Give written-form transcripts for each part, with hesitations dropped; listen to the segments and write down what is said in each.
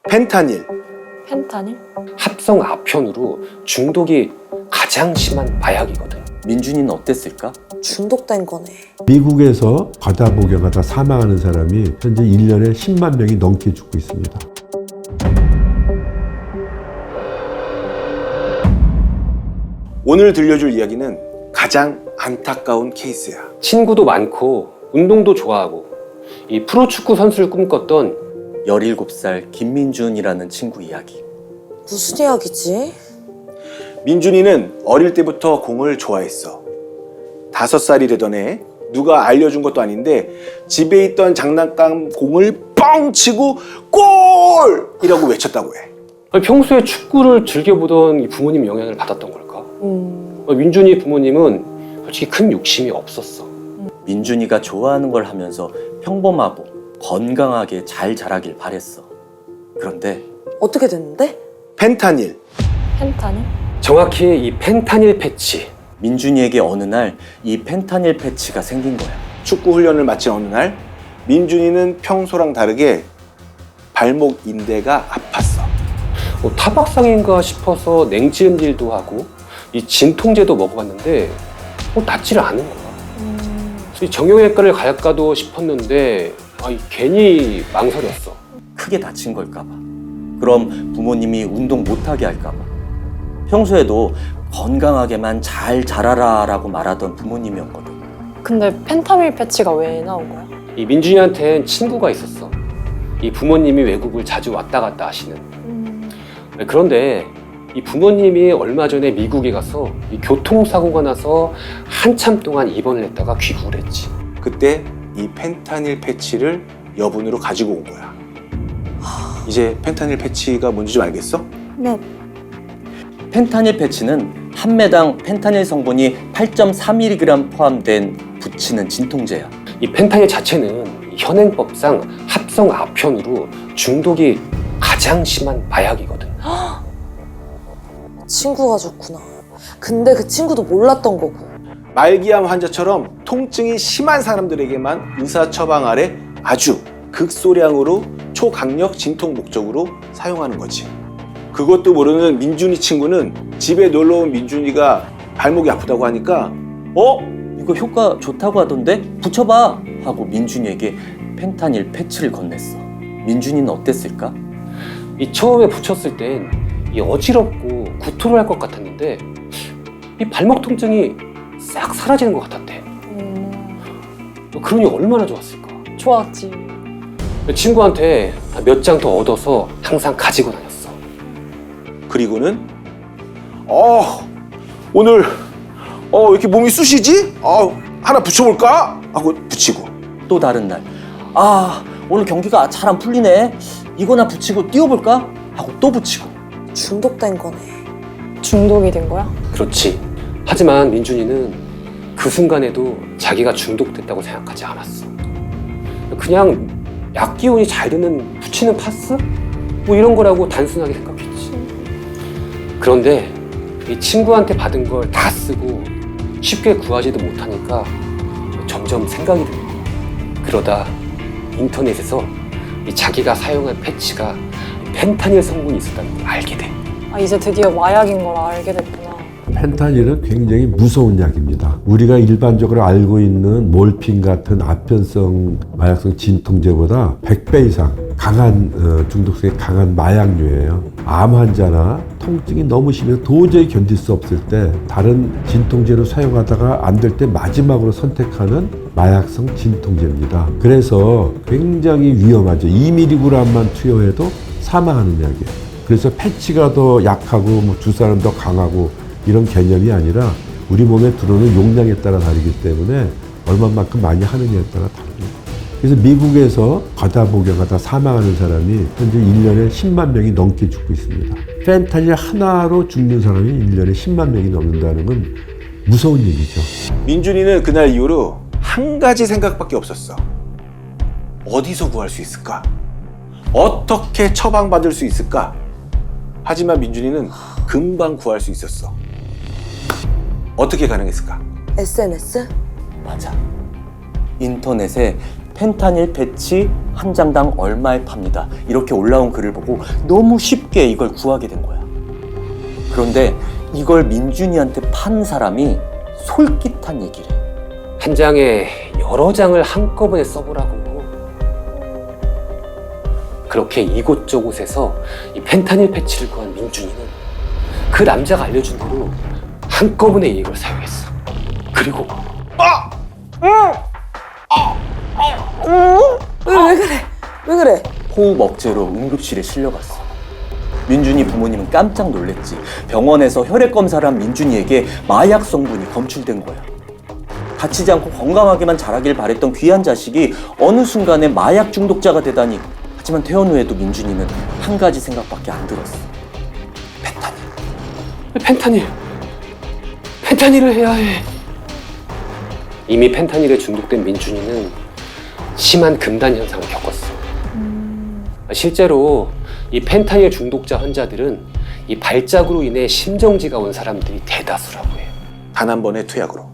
펜타닐. 펜타닐? 합성 아편으로 중독이 가장 심한 마약이거든. 민준이는 어땠을까? 중독된 거네. 미국에서 과다 복용하다 사망하는 사람이 현재 1년에 10만 명이 넘게 죽고 있습니다. 오늘 들려줄 이야기는 가장 안타까운 케이스야. 친구도 많고 운동도 좋아하고 이 프로축구 선수를 꿈꿨던 17살 김민준이라는 친구 이야기. 무슨 이야기지? 민준이는 어릴 때부터 공을 좋아했어. 5살이 되던 해 누가 알려준 것도 아닌데 집에 있던 장난감 공을 뻥 치고 골! 이라고 외쳤다고 해. 아니, 평소에 축구를 즐겨보던 이 부모님 영향을 받았던 걸까? 민준이 부모님은 솔직히 큰 욕심이 없었어. 민준이가 좋아하는 걸 하면서 평범하고 건강하게 잘 자라길 바랬어. 그런데 어떻게 됐는데? 펜타닐. 펜타닐? 정확히 이 펜타닐 패치. 민준이에게 어느 날 이 펜타닐 패치가 생긴 거야. 축구 훈련을 마친 어느 날 민준이는 평소랑 다르게 발목 인대가 아팠어. 타박상인가 싶어서 냉찜질도 하고 이 진통제도 먹어봤는데 낫지를 않은 거야. 그래서 이 정형외과를 갈까도 싶었는데 괜히 망설였어. 크게 다친 걸까 봐. 그럼 부모님이 운동 못하게 할까 봐. 평소에도 건강하게만 잘 자라라 라고 말하던 부모님이었거든. 근데 펜타밀 패치가 왜 나온 거야? 이 민준이한테는 친구가 있었어. 이 부모님이 외국을 자주 왔다 갔다 하시는. 그런데 이 부모님이 얼마 전에 미국에 가서 이 교통사고가 나서 한참 동안 입원을 했다가 귀국을 했지. 그때 이 펜타닐 패치를 여분으로 가지고 온 거야. 이제 펜타닐 패치가 뭔지 좀 알겠어? 네. 펜타닐 패치는 한 매당 펜타닐 성분이 8.3mg 포함된 붙이는 진통제야. 이 펜타닐 자체는 현행법상 합성 아편으로 중독이 가장 심한 마약이거든. 친구가 줬구나. 근데 그 친구도 몰랐던 거고. 말기암 환자처럼 통증이 심한 사람들에게만 의사 처방 아래 아주 극소량으로 초강력 진통 목적으로 사용하는 거지. 그것도 모르는 민준이 친구는 집에 놀러온 민준이가 발목이 아프다고 하니까 이거 효과 좋다고 하던데? 붙여봐! 하고 민준이에게 펜타닐 패치를 건넸어. 민준이는 어땠을까? 이 처음에 붙였을 땐 이 어지럽고 구토를 할 것 같았는데 이 발목 통증이 싹 사라지는 것 같았대. 그러니 얼마나 좋았을까? 좋았지. 친구한테 몇 장 더 얻어서 항상 가지고 다녔어. 그리고는 오늘 왜 이렇게 몸이 쑤시지? 하나 붙여볼까? 하고 붙이고. 또 다른 날, 오늘 경기가 잘 안 풀리네. 이거나 붙이고 뛰어볼까? 하고 또 붙이고. 중독된 거네. 중독이 된 거야? 그렇지. 하지만 민준이는 그 순간에도 자기가 중독됐다고 생각하지 않았어. 그냥 약 기운이 잘 드는 붙이는 파스? 뭐 이런 거라고 단순하게 생각했지. 그런데 이 친구한테 받은 걸 다 쓰고 쉽게 구하지도 못하니까 점점 생각이 들어. 그러다 인터넷에서 이 자기가 사용한 패치가 펜타닐 성분이 있었다는 걸 알게 돼. 이제 드디어 마약인 걸 알게 됐구나. 펜타닐은 굉장히 무서운 약입니다. 우리가 일반적으로 알고 있는 몰핀 같은 아편성 마약성 진통제보다 100배 이상 강한 중독성이 강한 마약류예요. 암 환자나 통증이 너무 심해서 도저히 견딜 수 없을 때 다른 진통제로 사용하다가 안 될 때 마지막으로 선택하는 마약성 진통제입니다. 그래서 굉장히 위험하죠. 2mg만 투여해도 사망하는 약이에요. 그래서 패치가 더 약하고 주사는 더 강하고 이런 개념이 아니라 우리 몸에 들어오는 용량에 따라 다르기 때문에 얼마만큼 많이 하느냐에 따라 다릅니다. 그래서 미국에서 과다 복용하다 사망하는 사람이 현재 1년에 10만 명이 넘게 죽고 있습니다. 펜타닐 하나로 죽는 사람이 1년에 10만 명이 넘는다는 건 무서운 얘기죠. 민준이는 그날 이후로 한 가지 생각밖에 없었어. 어디서 구할 수 있을까? 어떻게 처방받을 수 있을까? 하지만 민준이는 금방 구할 수 있었어. 어떻게 가능했을까? SNS? 맞아. 인터넷에 펜타닐 패치 한 장당 얼마에 팝니다. 이렇게 올라온 글을 보고 너무 쉽게 이걸 구하게 된 거야. 그런데 이걸 민준이한테 판 사람이 솔깃한 얘기를 해. 한 장에 여러 장을 한꺼번에 써보라고. 그렇게 이곳저곳에서 이 펜타닐 패치를 구한 민준이는 그 남자가 알려준 대로 한꺼번에 이걸 사용했어. 그리고 왜 그래? 왜 그래? 호흡 억제로 응급실에 실려갔어. 민준이 부모님은 깜짝 놀랬지. 병원에서 혈액 검사를 한 민준이에게 마약 성분이 검출된 거야. 다치지 않고 건강하게만 자라길 바랬던 귀한 자식이 어느 순간에 마약 중독자가 되다니. 하지만 퇴원 후에도 민준이는 한 가지 생각밖에 안 들었어. 펜타닐을 해야 해. 이미 펜타닐에 중독된 민준이는 심한 금단 현상을 겪었어. 실제로 이 펜타닐 중독자 환자들은 이 발작으로 인해 심정지가 온 사람들이 대다수라고 해요. 단 한 번의 투약으로.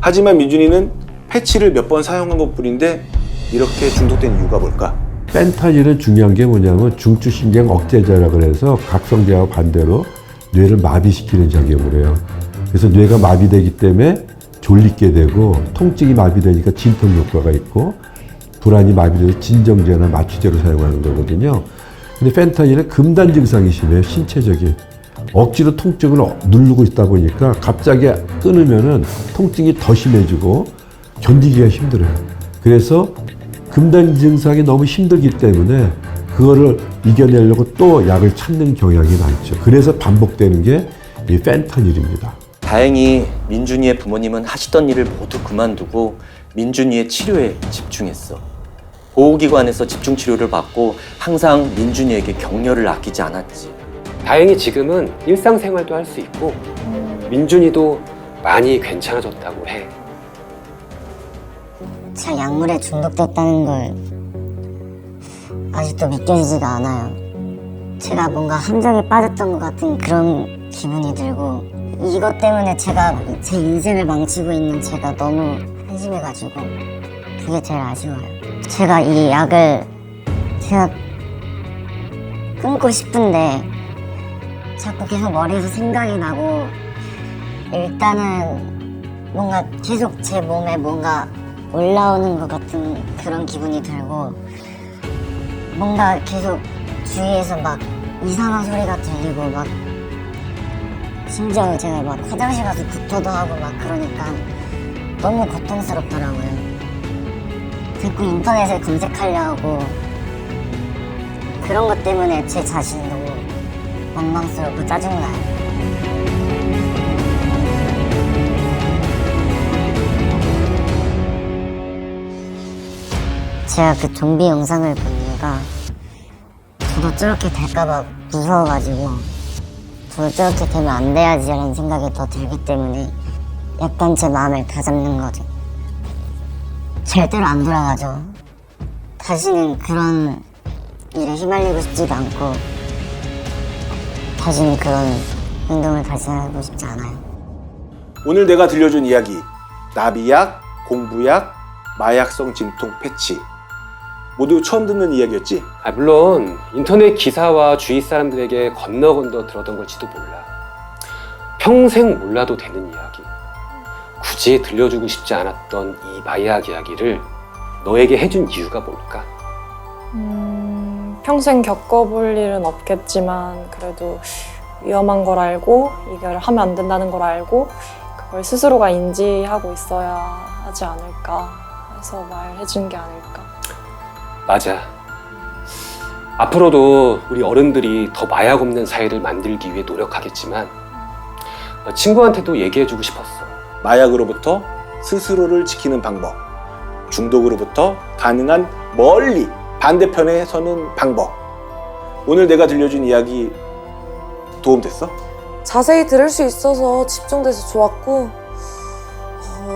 하지만 민준이는 패치를 몇 번 사용한 것뿐인데 이렇게 중독된 이유가 뭘까? 펜타닐은 중요한 게 뭐냐면 중추신경 억제제라 그래서 각성제와 반대로 뇌를 마비시키는 작용을 해요. 그래서 뇌가 마비되기 때문에 졸리게 되고, 통증이 마비되니까 진통 효과가 있고, 불안이 마비돼서 진정제나 마취제로 사용하는 거거든요. 근데 펜타닐은 금단 증상이 심해요. 신체적인. 억지로 통증을 누르고 있다 보니까 갑자기 끊으면은 통증이 더 심해지고 견디기가 힘들어요. 그래서 금단 증상이 너무 힘들기 때문에 그거를 이겨내려고 또 약을 찾는 경향이 많죠. 그래서 반복되는 게 이 펜타닐입니다. 다행히 민준이의 부모님은 하시던 일을 모두 그만두고 민준이의 치료에 집중했어. 보호기관에서 집중치료를 받고 항상 민준이에게 격려를 아끼지 않았지. 다행히 지금은 일상생활도 할 수 있고 민준이도 많이 괜찮아졌다고 해. 제가 약물에 중독됐다는 걸 아직도 믿겨지지가 않아요. 제가 뭔가 함정에 빠졌던 것 같은 그런 기분이 들고, 이것 때문에 제가 제 인생을 망치고 있는 제가 너무 한심해가지고 그게 제일 아쉬워요. 제가 이 약을 제가 끊고 싶은데 자꾸 계속 머리에서 생각이 나고, 일단은 뭔가 계속 제 몸에 뭔가 올라오는 것 같은 그런 기분이 들고, 뭔가 계속 주위에서 막 이상한 소리가 들리고, 막 심지어 제가 막 화장실 가서 구토도 하고 막 그러니까 너무 고통스럽더라고요. 자꾸 인터넷에 검색하려고, 그런 것 때문에 제 자신이 너무 원망스럽고 짜증나요. 제가 그 좀비 영상을 본 이유가 저도 저렇게 될까봐 무서워가지고, 저도 저렇게 되면 안 돼야지라는 생각이 더 들기 때문에 약간 제 마음을 다잡는 거죠. 절대로 안 돌아가죠. 다시는 그런 일에 휘말리고 싶지도 않고, 다시는 그런 행동을 다시 하고 싶지 않아요. 오늘 내가 들려준 이야기, 나비약, 공부약, 마약성 진통 패치, 모두 처음 듣는 이야기였지? 물론 인터넷 기사와 주위 사람들에게 건너 들었던 걸지도 몰라. 평생 몰라도 되는 이야기. 굳이 들려주고 싶지 않았던 이 마약 이야기를 너에게 해준 이유가 뭘까? 평생 겪어볼 일은 없겠지만 그래도 위험한 걸 알고 이걸 하면 안 된다는 걸 알고 그걸 스스로가 인지하고 있어야 하지 않을까 해서 말해준 게 아닐까. 맞아. 앞으로도 우리 어른들이 더 마약 없는 사회를 만들기 위해 노력하겠지만 친구한테도 얘기해주고 싶었어. 마약으로부터 스스로를 지키는 방법, 중독으로부터 가능한 멀리 반대편에 서는 방법. 오늘 내가 들려준 이야기 도움됐어? 자세히 들을 수 있어서 집중돼서 좋았고,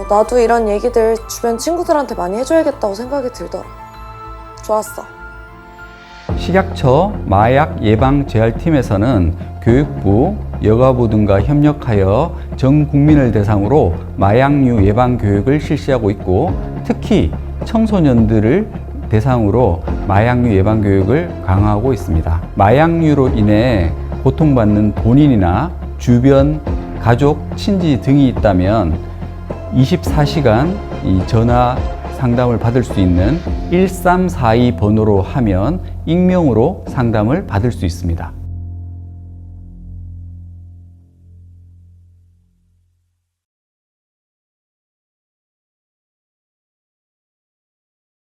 나도 이런 얘기들 주변 친구들한테 많이 해줘야겠다고 생각이 들더라. 좋았어. 식약처 마약예방재활팀에서는 교육부, 여가부 등과 협력하여 전 국민을 대상으로 마약류 예방 교육을 실시하고 있고, 특히 청소년들을 대상으로 마약류 예방 교육을 강화하고 있습니다. 마약류로 인해 고통받는 본인이나 주변 가족, 친지 등이 있다면 24시간 이 전화 상담을 받을 수 있는 1342 번호로 하면 익명으로 상담을 받을 수 있습니다.